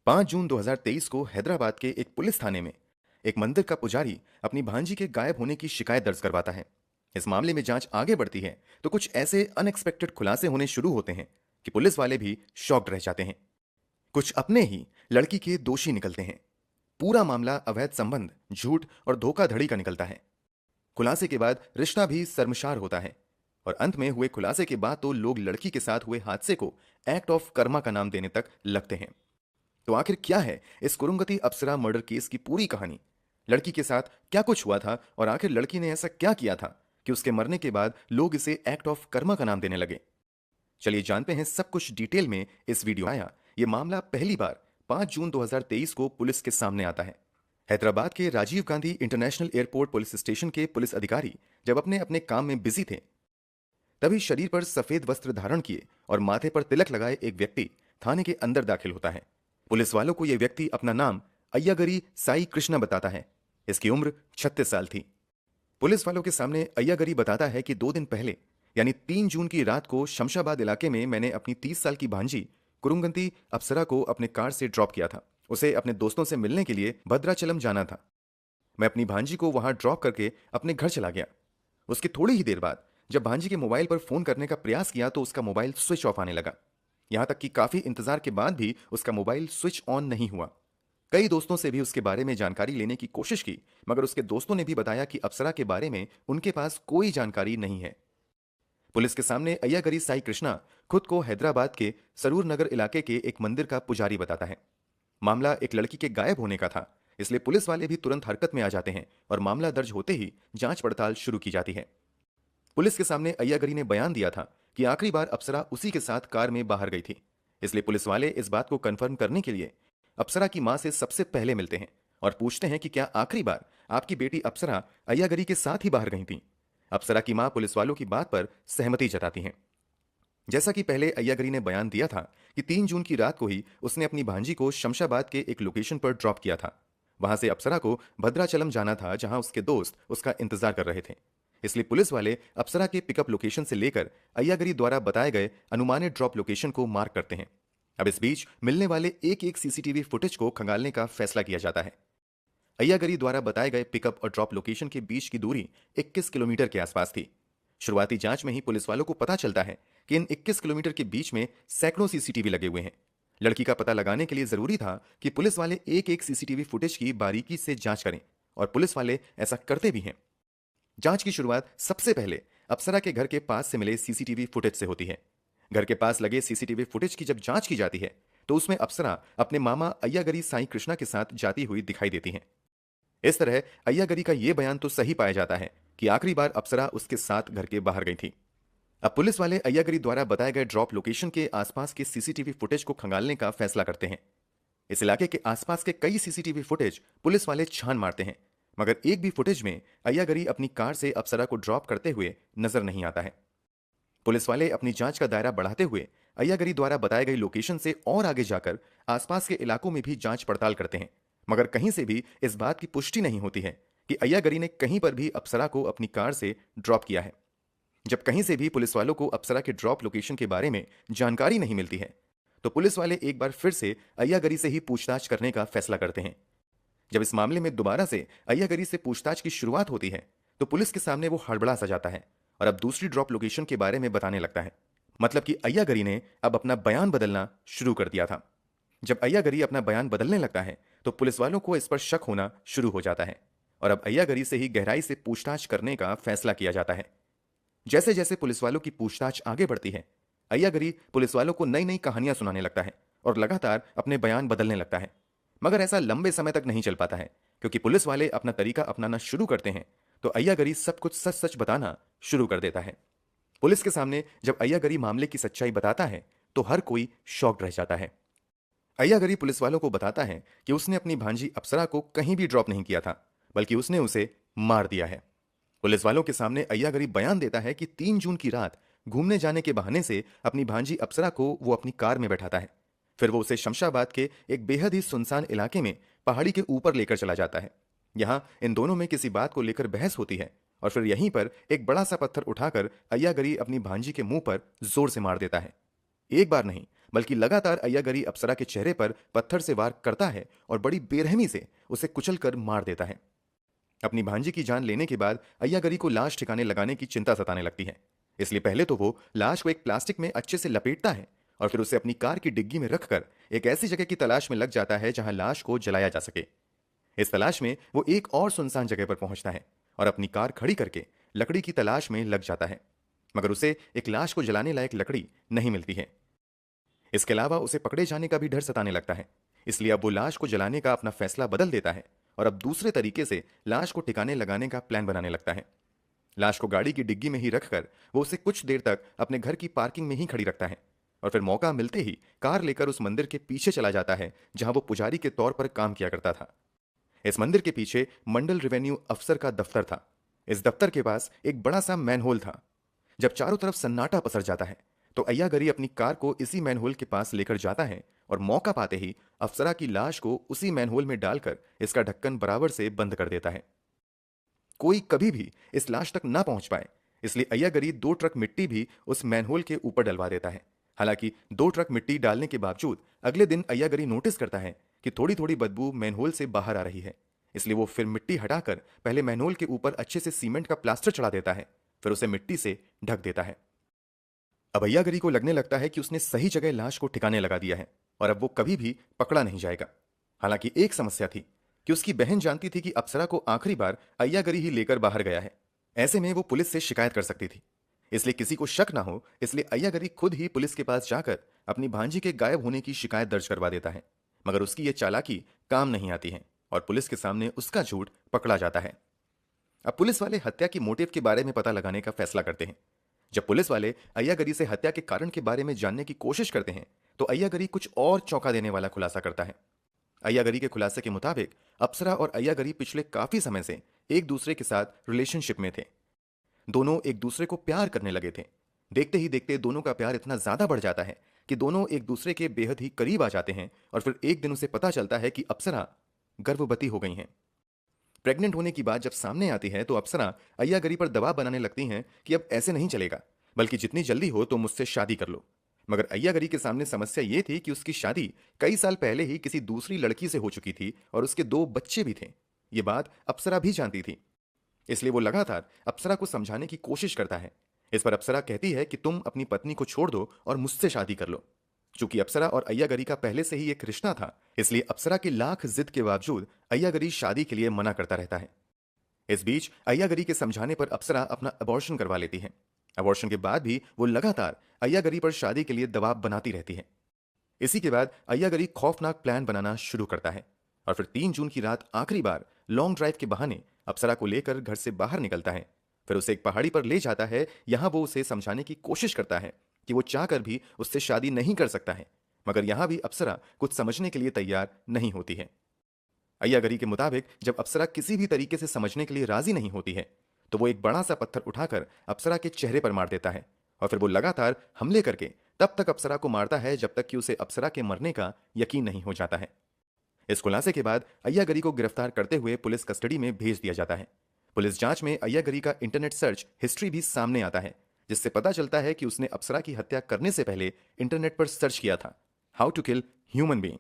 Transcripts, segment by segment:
5 जून 2023 को हैदराबाद के एक पुलिस थाने में एक मंदिर का पुजारी अपनी भांजी के गायब होने की शिकायत दर्ज करवाता है। इस मामले में जांच आगे बढ़ती है तो कुछ ऐसे अनएक्सपेक्टेड खुलासे होने शुरू होते हैं कि पुलिस वाले भी शॉक्ड रह जाते हैं। कुछ अपने ही लड़की के दोषी निकलते हैं। पूरा मामला अवैध संबंध, झूठ और धोखाधड़ी का निकलता है। खुलासे के बाद रिश्ता भी शर्मसार होता है और अंत में हुए खुलासे के बाद तो लोग लड़की के साथ हुए हादसे को एक्ट ऑफ कर्मा का नाम देने तक लगते हैं। तो आखिर क्या है इस कुरुंगती अप्सरा मर्डर केस की पूरी कहानी? लड़की के साथ क्या कुछ हुआ था और आखिर लड़की ने ऐसा क्या किया था कि उसके मरने के बाद लोग इसे एक्ट ऑफ कर्मा का नाम देने लगे? चलिए जानते हैं सब कुछ डिटेल में इस वीडियो में। आया ये मामला पहली बार 5 जून 2023 को पुलिस के सामने आता है। हैदराबाद के Rajiv Gandhi International Airport police station के पुलिस अधिकारी जब अपने अपने काम में बिजी थे, तभी शरीर पर सफेद वस्त्र धारण किए और माथे पर तिलक लगाए एक व्यक्ति थाने के अंदर दाखिल होता है। पुलिस वालों को यह व्यक्ति अपना नाम अय्यागरी साई कृष्णा बताता है। इसकी उम्र 36 साल थी। पुलिस वालों के सामने अय्यागरी बताता है कि 2 दिन पहले यानी 3 जून की रात को शमशाबाद इलाके में मैंने अपनी 30 साल की भांजी कुरुंगंती अप्सरा को अपने कार से ड्रॉप किया था। उसे अपने दोस्तों से मिलने के लिए भद्राचलम जाना था। मैं अपनी भांजी को वहां ड्रॉप करके अपने घर चला गया। उसके थोड़ी ही देर बाद जब भांजी के मोबाइल पर फोन करने का प्रयास किया तो उसका मोबाइल स्विच ऑफ आने लगा। यहां तक कि काफी इंतजार के बाद भी उसका मोबाइल स्विच ऑन नहीं हुआ। कई दोस्तों से भी उसके बारे में जानकारी लेने की कोशिश की, मगर उसके दोस्तों ने भी बताया कि अप्सरा के बारे में उनके पास कोई जानकारी नहीं है। पुलिस के सामने अय्यागरी साई कृष्णा खुद को हैदराबाद के सरूर नगर इलाके के एक मंदिर का पुजारी बताता है। मामला एक लड़की के गायब होने का था, इसलिए पुलिस वाले भी तुरंत हरकत में आ जाते हैं और मामला दर्ज होते ही जांच पड़ताल शुरू की जाती है। पुलिस के सामने अय्यागरी ने बयान दिया था कि आखिरी बार अप्सरा उसी के साथ कार में बाहर गई थी। इसलिए पुलिस वाले इस बात को कंफर्म करने के लिए अप्सरा की मां से सबसे पहले मिलते हैं और पूछते हैं कि क्या आखिरी बार आपकी बेटी अप्सरा अय्यागरी के साथ ही बाहर गई थी? अप्सरा की मां पुलिस वालों की बात पर सहमति जताती हैं। जैसा कि पहले अय्यागरी ने बयान दिया था कि 3 जून की रात को ही उसने अपनी भांजी को शमशाबाद के एक लोकेशन पर ड्रॉप किया था। वहां से अप्सरा को भद्राचलम जाना था, जहां उसके दोस्त उसका इंतजार कर रहे थे। इसलिए पुलिस वाले अप्सरा के पिकअप लोकेशन से लेकर अय्यागरी द्वारा बताए गए अनुमानित ड्रॉप लोकेशन को मार्क करते हैं। अब इस बीच मिलने वाले एक एक सीसीटीवी फुटेज को खंगालने का फैसला किया जाता है। अय्यागरी द्वारा बताए गए पिकअप और ड्रॉप लोकेशन के बीच की दूरी 21 किलोमीटर के आसपास थी। शुरुआती जांच में ही पुलिस वालों को पता चलता है कि इन 21 किलोमीटर के बीच में सैकड़ों सीसीटीवी लगे हुए हैं। लड़की का पता लगाने के लिए जरूरी था कि पुलिस वाले एक एक सीसीटीवी फुटेज की बारीकी से जांच करें, और पुलिस वाले ऐसा करते भी हैं। जांच की शुरुआत सबसे पहले अप्सरा के घर के पास से मिले सीसीटीवी फुटेज से होती है। घर के पास लगे सीसीटीवी फुटेज की जब जांच की जाती है तो उसमें अप्सरा अपने मामा अय्यागरी साई कृष्णा के साथ जाती हुई दिखाई देती हैं। इस तरह अय्यागरी का यह बयान तो सही पाया जाता है कि आखिरी बार अप्सरा उसके साथ घर के बाहर गई थी। अब पुलिस वाले अय्यागरी द्वारा बताए गए ड्रॉप लोकेशन के आसपास के सीसीटीवी फुटेज को खंगालने का फैसला करते हैं। इस इलाके के आसपास के कई सीसीटीवी फुटेज पुलिस वाले छान मारते हैं, मगर एक भी फुटेज में अय्यागरी अपनी कार से अप्सरा को ड्रॉप करते हुए नजर नहीं आता है। पुलिस वाले अपनी जांच का दायरा बढ़ाते हुए अय्यागरी द्वारा बताए गई लोकेशन से और आगे जाकर आसपास के इलाकों में भी जांच पड़ताल करते हैं, मगर कहीं से भी इस बात की पुष्टि नहीं होती है कि अय्यागरी ने कहीं पर भी अप्सरा को अपनी कार से ड्रॉप किया है। जब कहीं से भी पुलिस वालों को अप्सरा के ड्रॉप लोकेशन के बारे में जानकारी नहीं मिलती है तो पुलिस वाले एक बार फिर से अय्यागरी से ही पूछताछ करने का फैसला करते हैं। जब इस मामले में दोबारा से अय्यागरी से पूछताछ की शुरुआत होती है तो पुलिस के सामने वो हड़बड़ा सा जाता है और अब दूसरी ड्रॉप लोकेशन के बारे में बताने लगता है। मतलब कि अय्यागरी ने अब अपना बयान बदलना शुरू कर दिया था। जब अय्यागरी अपना बयान बदलने लगता है तो पुलिस वालों को इस पर शक होना शुरू हो जाता है और अब अय्यागरी से ही गहराई से पूछताछ करने का फैसला किया जाता है। जैसे जैसे पुलिस वालों की पूछताछ आगे बढ़ती है, अय्यागरी पुलिस वालों को नई नई कहानियां सुनाने लगता है और लगातार अपने बयान बदलने लगता है। मगर ऐसा लंबे समय तक नहीं चल पाता है, क्योंकि पुलिस वाले अपना तरीका अपनाना शुरू करते हैं तो अय्यागरी सब कुछ सच सच बताना शुरू कर देता है। पुलिस के सामने जब अय्यागरी मामले की सच्चाई बताता है तो हर कोई शॉक्ड रह जाता है। अय्यागरी पुलिस वालों को बताता है कि उसने अपनी भांजी अप्सरा को कहीं भी ड्रॉप नहीं किया था, बल्कि उसने उसे मार दिया है। पुलिस वालों के सामने अय्यागरी बयान देता है कि 3 जून की रात घूमने जाने के बहाने से अपनी भांजी अप्सरा को वो अपनी कार में बैठाता है। फिर वो उसे शमशाबाद के एक बेहद ही सुनसान इलाके में पहाड़ी के ऊपर लेकर चला जाता है। यहाँ इन दोनों में किसी बात को लेकर बहस होती है और फिर यहीं पर एक बड़ा सा पत्थर उठाकर अय्यागरी अपनी भांजी के मुंह पर जोर से मार देता है। एक बार नहीं बल्कि लगातार अय्यागरी अप्सरा के चेहरे पर पत्थर से वार करता है और बड़ी बेरहमी से उसे कुचलकर मार देता है। अपनी भांजी की जान लेने के बाद अय्यागरी को लाश ठिकाने लगाने की चिंता सताने लगती है। इसलिए पहले तो वो लाश को एक प्लास्टिक में अच्छे से लपेटता है और फिर उसे अपनी कार की डिग्गी में रखकर एक ऐसी जगह की तलाश में लग जाता है जहां लाश को जलाया जा सके। इस तलाश में वो एक और सुनसान जगह पर पहुंचता है और अपनी कार खड़ी करके लकड़ी की तलाश में लग जाता है, मगर उसे एक लाश को जलाने लायक लकड़ी नहीं मिलती है। इसके अलावा उसे पकड़े जाने का भी डर सताने लगता है। इसलिए अब वो लाश को जलाने का अपना फैसला बदल देता है और अब दूसरे तरीके से लाश को ठिकाने लगाने का प्लान बनाने लगता है। लाश को गाड़ी की डिग्गी में ही रखकर वो उसे कुछ देर तक अपने घर की पार्किंग में ही खड़ी रखता है और फिर मौका मिलते ही कार लेकर उस मंदिर के पीछे चला जाता है जहां वो पुजारी के तौर पर काम किया करता था। इस मंदिर के पीछे मंडल रेवेन्यू अफसर का दफ्तर था। इस दफ्तर के पास एक बड़ा सा मैनहोल था। जब चारों तरफ सन्नाटा पसर जाता है तो अय्यागरी अपनी कार को इसी मैनहोल के पास लेकर जाता है और मौका पाते ही अफसरा की लाश को उसी मैनहोल में डालकर इसका ढक्कन बराबर से बंद कर देता है। कोई कभी भी इस लाश तक ना पहुंच पाए, इसलिए अय्यागरी 2 ट्रक मिट्टी भी उस मैनहोल के ऊपर डलवा देता है। हालांकि 2 ट्रक मिट्टी डालने के बावजूद अगले दिन अय्यागरी नोटिस करता है कि थोड़ी थोड़ी बदबू मैनहोल से बाहर आ रही है। इसलिए वो फिर मिट्टी हटाकर पहले मैनहोल के ऊपर अच्छे से सीमेंट का प्लास्टर चढ़ा देता है, फिर उसे मिट्टी से ढक देता है। अब अय्यागरी को लगने लगता है कि उसने सही जगह लाश को ठिकाने लगा दिया है और अब वो कभी भी पकड़ा नहीं जाएगा। हालांकि एक समस्या थी कि उसकी बहन जानती थी कि अप्सरा को आखिरी बार अय्यागरी ही लेकर बाहर गया है। ऐसे में वो पुलिस से शिकायत कर सकती थी। इसलिए किसी को शक ना हो, इसलिए अय्यागरी खुद ही पुलिस के पास जाकर अपनी भांजी के गायब होने की शिकायत दर्ज करवा देता है। मगर उसकी ये चालाकी काम नहीं आती है और पुलिस के सामने उसका झूठ पकड़ा जाता है। अब पुलिस वाले हत्या की मोटिव के बारे में पता लगाने का फैसला करते हैं। जब पुलिस वाले अय्यागरी से हत्या के कारण के बारे में जानने की कोशिश करते हैं तो अय्यागरी कुछ और चौंका देने वाला खुलासा करता है। अय्यागरी के खुलासे के मुताबिक अप्सरा और अय्यागरी पिछले काफी समय से एक दूसरे के साथ रिलेशनशिप में थे। दोनों एक दूसरे को प्यार करने लगे थे। देखते ही देखते दोनों का प्यार इतना ज्यादा बढ़ जाता है कि दोनों एक दूसरे के बेहद ही करीब आ जाते हैं और फिर एक दिन उसे पता चलता है कि अप्सरा गर्भवती हो गई हैं। प्रेग्नेंट होने की बात जब सामने आती है तो अप्सरा अय्यागरी पर दबाव बनाने लगती हैं कि अब ऐसे नहीं चलेगा, बल्कि जितनी जल्दी हो तो मुझसे शादी कर लो। मगर अय्यागरी के सामने समस्या यह थी कि उसकी शादी कई साल पहले ही किसी दूसरी लड़की से हो चुकी थी और उसके 2 बच्चे भी थे। ये बात अप्सरा भी जानती थी। इसलिए वो लगातार अप्सरा को समझाने की कोशिश करता है। इस पर अप्सरा कहती है कि तुम अपनी पत्नी को छोड़ दो और मुझसे शादी कर लो। चूंकि अप्सरा और अय्यागरी का पहले से ही एक रिश्ता था, इसलिए अप्सरा की लाख जिद के बावजूद अय्यागरी शादी के लिए मना करता रहता है। इस बीच अय्यागरी के समझाने पर अप्सरा अपना अबॉर्शन करवा लेती है। अबॉर्शन के बाद भी वो लगातार अय्यागरी पर शादी के लिए दबाव बनाती रहती है। इसी के बाद अय्यागरी खौफनाक प्लान बनाना शुरू करता है और फिर 3 जून की रात आखिरी बार लॉन्ग ड्राइव के बहाने अप्सरा को लेकर घर से बाहर निकलता है। फिर उसे एक पहाड़ी पर ले जाता है। यहां वो उसे समझाने की कोशिश करता है कि वो चाहकर भी उससे शादी नहीं कर सकता है, मगर यहां भी अप्सरा कुछ समझने के लिए तैयार नहीं होती है। अय्यागरी के मुताबिक जब अप्सरा किसी भी तरीके से समझने के लिए राजी नहीं होती है तो वो एक बड़ा सा पत्थर उठाकर अप्सरा के चेहरे पर मार देता है और फिर वो लगातार हमले करके तब तक अप्सरा को मारता है जब तक कि उसे अप्सरा के मरने का यकीन नहीं हो जाता है। इस खुलासे के बाद अय्यागरी को गिरफ्तार करते हुए पुलिस कस्टडी में भेज दिया जाता है। पुलिस जांच में अय्यागरी का इंटरनेट सर्च हिस्ट्री भी सामने आता है, जिससे पता चलता है कि उसने अप्सरा की हत्या करने से पहले इंटरनेट पर सर्च किया था, how to kill human being.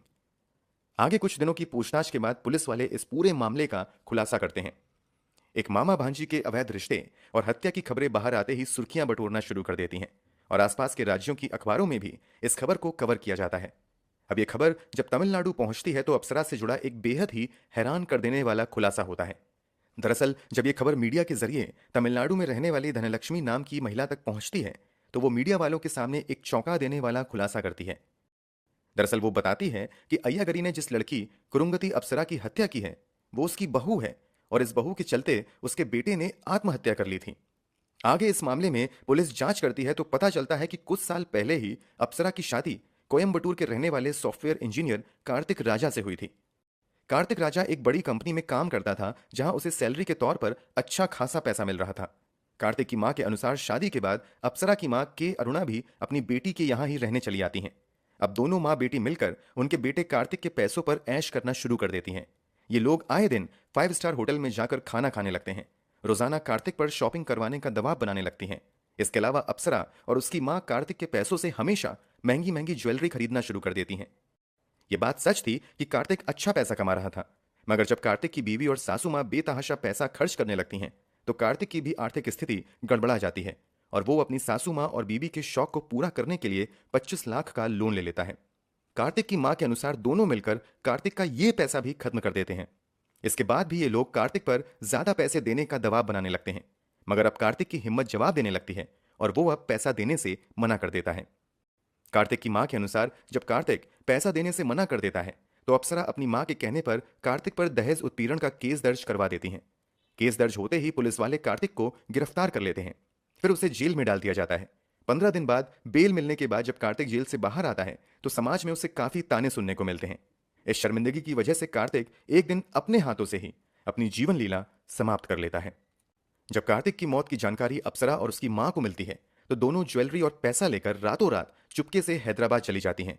आगे कुछ दिनों की पूछताछ के बाद पुलिस वाले इस पूरे मामले का खुलासा करते हैं। एक मामा भांजी के अवैध रिश्ते और हत्या की खबरें बाहर आते ही सुर्खियां बटोरना शुरू कर देती हैं और आसपास के राज्यों की अखबारों में भी इस खबर को कवर किया जाता है। अब यह खबर जब तमिलनाडु पहुंचती है तो अप्सरा से जुड़ा एक बेहद ही हैरान कर देने वाला खुलासा होता है। दरअसल जब यह खबर मीडिया के जरिए तमिलनाडु में रहने वाली धनलक्ष्मी नाम की महिला तक पहुंचती है तो वो मीडिया वालों के सामने एक चौंका देने वाला खुलासा करती है। दरअसल वो बताती है कि अय्यागरी ने जिस लड़की कुरुंगती अप्सरा की हत्या की है वो उसकी बहू है और इस बहू के चलते उसके बेटे ने आत्महत्या कर ली थी। आगे इस मामले में पुलिस जांच करती है तो पता चलता है कि कुछ साल पहले ही अप्सरा की शादी कोयम्बटूर के रहने वाले सॉफ्टवेयर इंजीनियर कार्तिक राजा से हुई थी। कार्तिक राजा एक बड़ी कंपनी में काम करता था जहां उसे सैलरी के तौर पर अच्छा खासा पैसा मिल रहा था। कार्तिक की मां के अनुसार शादी के बाद अप्सरा की मां के अरुणा भी अपनी बेटी के यहां ही रहने चली आती हैं। अब दोनों मां बेटी मिलकर उनके बेटे कार्तिक के पैसों पर ऐश करना शुरू कर देती हैं। ये लोग आए दिन 5 स्टार होटल में जाकर खाना खाने लगते हैं। रोजाना कार्तिक पर शॉपिंग करवाने का दबाव बनाने लगती हैं। इसके अलावा अप्सरा और उसकी मां कार्तिक के पैसों से हमेशा महंगी महंगी ज्वेलरी खरीदना शुरू कर देती हैं। ये बात सच थी कि कार्तिक अच्छा पैसा कमा रहा था, मगर जब कार्तिक की बीवी और सासू मां बेतहाशा पैसा खर्च करने लगती हैं तो कार्तिक की भी आर्थिक स्थिति गड़बड़ा जाती है और वो अपनी सासू मां और बीवी के शौक को पूरा करने के लिए 25 लाख का लोन ले लेता है। कार्तिक की मां के अनुसार दोनों मिलकर कार्तिक का ये पैसा भी खत्म कर देते हैं। इसके बाद भी ये लोग कार्तिक पर ज्यादा पैसे देने का दबाव बनाने लगते हैं, मगर अब कार्तिक की हिम्मत जवाब देने लगती है और वो अब पैसा देने से मना कर देता है। कार्तिक की मां के अनुसार जब कार्तिक पैसा देने से मना कर देता है तो अप्सरा अपनी मां के कहने पर कार्तिक पर दहेज उत्पीड़न का केस दर्ज करवा देती हैं। केस दर्ज होते ही पुलिस वाले कार्तिक को गिरफ्तार कर लेते हैं, फिर उसे जेल में डाल दिया जाता है। 15 दिन बाद बेल मिलने के बाद जब कार्तिक जेल से बाहर आता है तो समाज में उसे काफी ताने सुनने को मिलते हैं। इस शर्मिंदगी की वजह से कार्तिक एक दिन अपने हाथों से ही अपनी जीवन लीला समाप्त कर लेता है। जब कार्तिक की मौत की जानकारी अप्सरा और उसकी मां को मिलती है तो दोनों ज्वेलरी और पैसा लेकर रातों रात चुपके से हैदराबाद चली जाती हैं।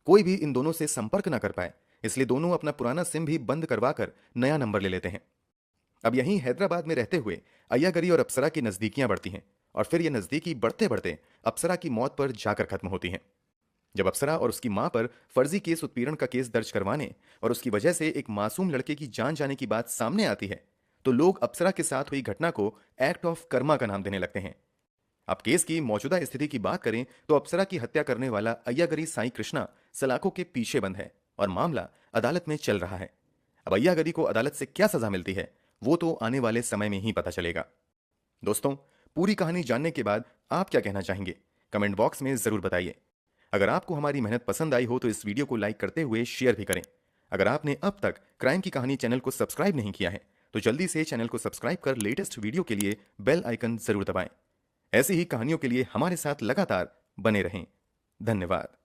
कोई भी इन दोनों से संपर्क न कर पाए, इसलिए दोनों अपना पुराना सिम भी बंद करवाकर नया नंबर ले लेते हैं। अब यहीं हैदराबाद में रहते हुए अय्यागरी और अप्सरा की नजदीकियां बढ़ती हैं और फिर ये नजदीकी बढ़ते बढ़ते अप्सरा की मौत पर जाकर खत्म होती हैं। जब अप्सरा और उसकी मां पर फर्जी केस उत्पीड़न का केस दर्ज करवाने और उसकी वजह से एक मासूम लड़के की जान जाने की बात सामने आती है तो लोग अप्सरा के साथ हुई घटना को एक्ट ऑफ कर्मा का नाम देने लगते हैं। अब केस की मौजूदा स्थिति की बात करें तो अप्सरा की हत्या करने वाला अय्यागरी साईं कृष्णा सलाखों के पीछे बंद है और मामला अदालत में चल रहा है। अब अय्यागरी को अदालत से क्या सजा मिलती है वो तो आने वाले समय में ही पता चलेगा। दोस्तों, पूरी कहानी जानने के बाद आप क्या कहना चाहेंगे कमेंट बॉक्स में जरूर बताइए। अगर आपको हमारी मेहनत पसंद आई हो तो इस वीडियो को लाइक करते हुए शेयर भी करें। अगर आपने अब तक क्राइम की कहानी चैनल को सब्सक्राइब नहीं किया है तो जल्दी से चैनल को सब्सक्राइब कर लेटेस्ट वीडियो के लिए बेल आइकन जरूर दबाएं। ऐसी ही कहानियों के लिए हमारे साथ लगातार बने रहें। धन्यवाद।